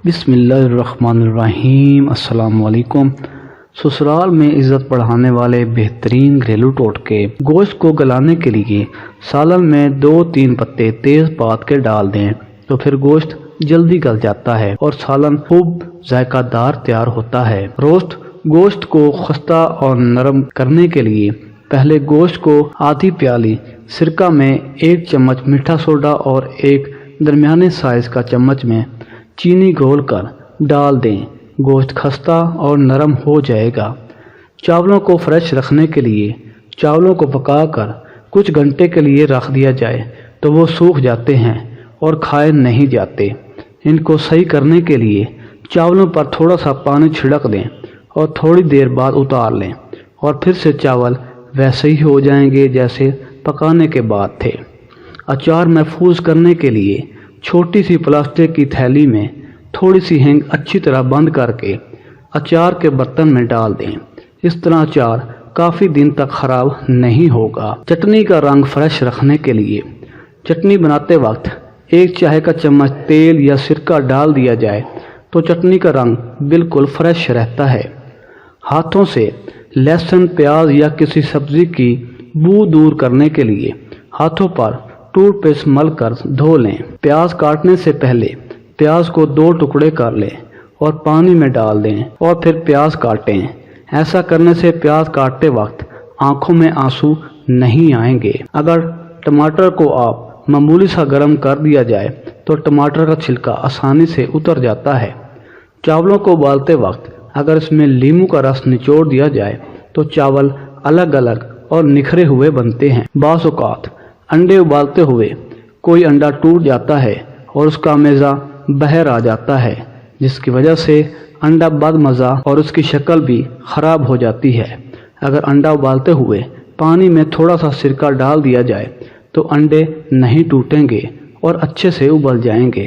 بسم اللہ الرحمن الرحیم۔ السلام علیکم۔ سسرال میں عزت بڑھانے والے بہترین گھریلو ٹوٹکے۔ گوشت کو گلانے کے لیے سالن میں 2-3 پتے تیز پات کے ڈال دیں تو پھر گوشت جلدی گل جاتا ہے اور سالن خوب ذائقہ دار تیار ہوتا ہے۔ گوشت کو خستہ اور نرم کرنے کے لیے پہلے گوشت کو آدھی پیالی سرکہ میں 1 چمچ میٹھا سوڈا اور 1 درمیانے سائز کا چمچ میں چینی گھول کر ڈال دیں۔ گوشت خستہ اور نرم ہو جائے گا۔ چاولوں کو فریش رکھنے کے لیے چاولوں کو پکا کر کچھ گھنٹے کے لیے رکھ دیا جائے تو وہ سوکھ جاتے ہیں اور کھائے نہیں جاتے۔ ان کو صحیح کرنے کے لیے چاولوں پر تھوڑا سا پانی چھڑک دیں اور تھوڑی دیر بعد اتار لیں اور پھر سے چاول ویسے ہی ہو جائیں گے جیسے پکانے کے بعد تھے۔ اچار محفوظ کرنے کے لیے چھوٹی سی پلاسٹک کی تھیلی میں تھوڑی سی ہینگ اچھی طرح بند کر کے اچار کے برتن میں ڈال دیں۔ اس طرح اچار کافی دن تک خراب نہیں ہوگا۔ چٹنی کا رنگ فریش رکھنے کے لیے چٹنی بناتے وقت 1 چائے کا چمچ تیل یا سرکہ ڈال دیا جائے تو چٹنی کا رنگ بالکل فریش رہتا ہے۔ ہاتھوں سے لہسن، پیاز یا کسی سبزی کی بو دور کرنے کے لیے ہاتھوں پر ٹوتھ پیسٹ مل کر دھو لیں۔ پیاز کاٹنے سے پہلے پیاز کو 2 ٹکڑے کر لیں اور پانی میں ڈال دیں اور پھر پیاز کاٹیں۔ ایسا کرنے سے پیاز کاٹتے وقت آنکھوں میں آنسو نہیں آئیں گے۔ اگر ٹماٹر کو آپ معمولی سا گرم کر دیا جائے تو ٹماٹر کا چھلکا آسانی سے اتر جاتا ہے۔ چاولوں کو ابالتے وقت اگر اس میں لیموں کا رس نچوڑ دیا جائے تو چاول الگ الگ اور نکھرے ہوئے بنتے ہیں۔ بعض اوقات انڈے ابالتے ہوئے کوئی انڈا ٹوٹ جاتا ہے اور اس کا میزہ باہر آ جاتا ہے، جس کی وجہ سے انڈا بد مزہ اور اس کی شکل بھی خراب ہو جاتی ہے۔ اگر انڈا ابالتے ہوئے پانی میں تھوڑا سا سرکہ ڈال دیا جائے تو انڈے نہیں ٹوٹیں گے اور اچھے سے ابل جائیں گے۔